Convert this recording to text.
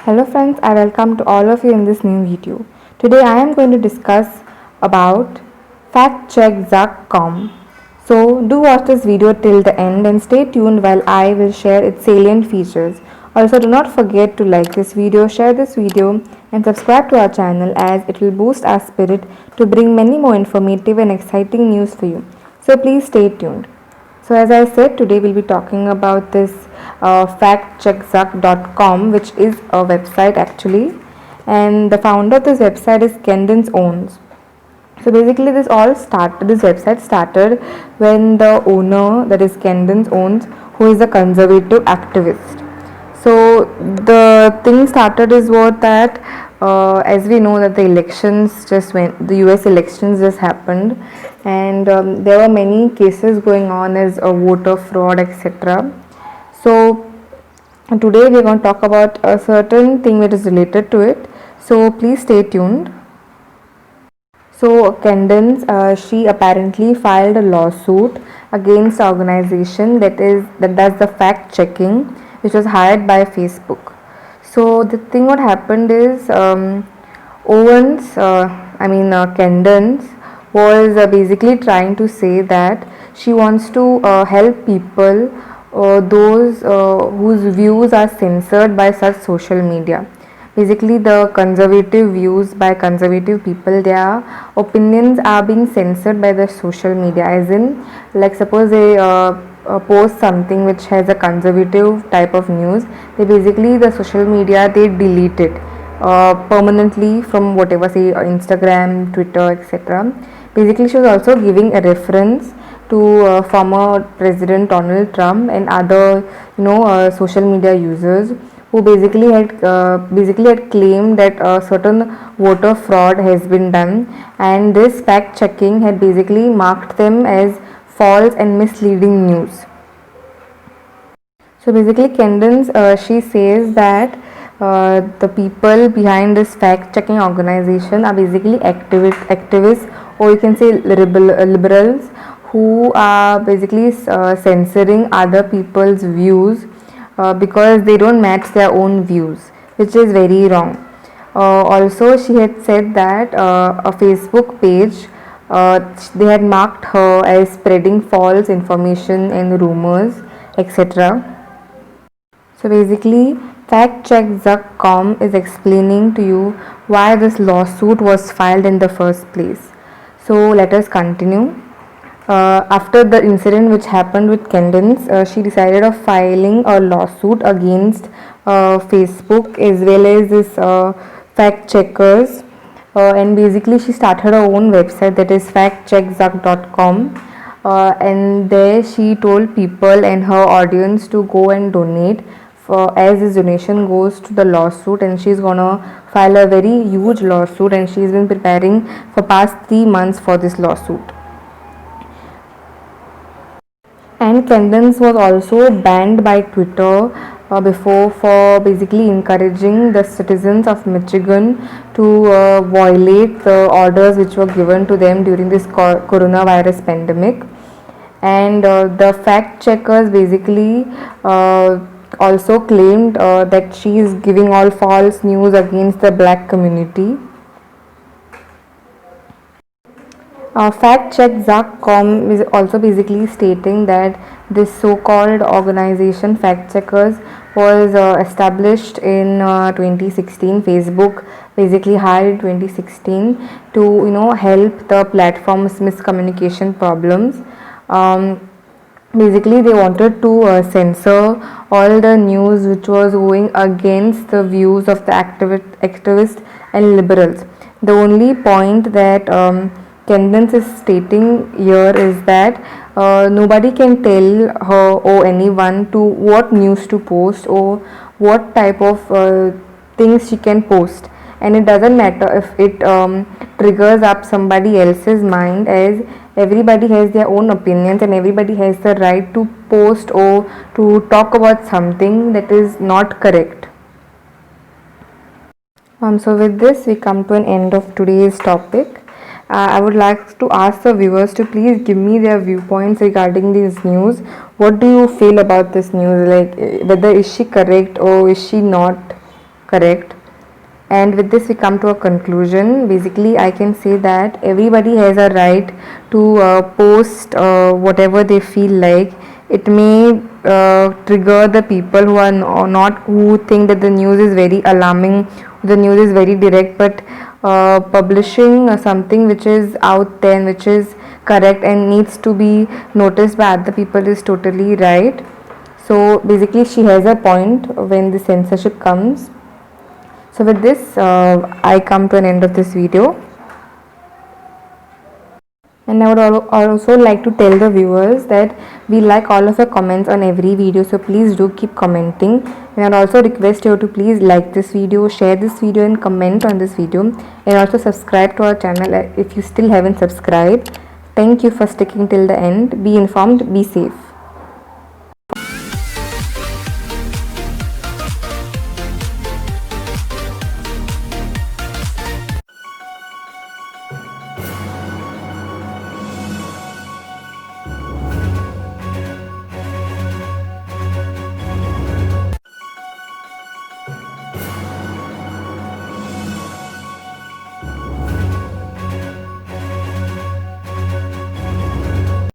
Hello friends, I welcome to all of you in this new video. Today I am going to discuss about factcheck.com. So do watch this video till the end and stay tuned while I will share its salient features. Also do not forget to like this video, share this video and subscribe to our channel as it will boost our spirit to bring many more informative and exciting news for you. So please stay tuned. So as I said, today we'll be talking about this factcheckzuck.com, which is a website actually, and the founder of this website is Candace Owens. So basically, this website started when the owner, that is Candace Owens, who is a conservative activist. So the thing started is what that as we know that the elections just went, the US elections just happened, and there were many cases going on as a voter fraud, etc. So today we are going to talk about a certain thing that is related to it. So please stay tuned. So Candace, she apparently filed a lawsuit against the organization that does the fact checking, which was hired by Facebook. So the thing what happened is Candace was basically trying to say that she wants to help people, those whose views are censored by such social media. Basically, the conservative views by conservative people, their opinions are being censored by the social media. As in, like suppose they post something which has a conservative type of news, they basically the social media they delete it permanently from whatever, say Instagram, Twitter, etc. Basically, she was also giving a reference to former President Donald Trump and other social media users who basically had claimed that a certain voter fraud has been done, and this fact checking had basically marked them as false and misleading news. So basically, Candace, she says that the people behind this fact-checking organization are basically activists, or you can say liberals, who are basically censoring other people's views because they don't match their own views, which is very wrong. Also, she had said that a Facebook page, they had marked her as spreading false information and rumors, etc. So basically, factcheck.com is explaining to you why this lawsuit was filed in the first place. So let us continue. After the incident which happened with Candace, she decided of filing a lawsuit against Facebook as well as this fact checkers. And basically, she started her own website, that is factcheckzuck.com. And there she told people and her audience to go and donate for, as this donation goes to the lawsuit, and she's gonna file a very huge lawsuit, and she's been preparing for past 3 months for this lawsuit. And Candace was also banned by Twitter before for basically encouraging the citizens of Michigan to violate the orders which were given to them during this coronavirus pandemic. And the fact checkers basically also claimed that she is giving all false news against the black community. Factcheck.com is also basically stating that this so-called organization fact checkers was established in 2016. Facebook basically hired in 2016 to help the platform's miscommunication problems. Basically, they wanted to censor all the news which was going against the views of the activists and liberals. The only point that Candace is stating here is that nobody can tell her or anyone to what news to post or what type of things she can post, and it doesn't matter if it triggers up somebody else's mind, as everybody has their own opinions and everybody has the right to post or to talk about something that is not correct. So with this we come to an end of today's topic. I would like to ask the viewers to please give me their viewpoints regarding this news. What do you feel about this news? Like, whether is she correct or is she not? correct. And with this we come to a conclusion. Basically I can say that everybody has a right to post whatever they feel like. It may trigger the people who are not, who think that the news is very alarming, the news is very direct, but publishing something which is out there and which is correct and needs to be noticed by other people is totally right. So basically she has a point when the censorship comes. So with this I come to an end of this video, and I would also like to tell the viewers that we like all of your comments on every video, so please do keep commenting. And I would also request you to please like this video, share this video and comment on this video, and also subscribe to our channel if you still haven't subscribed. Thank you for sticking till the end. Be informed, be safe.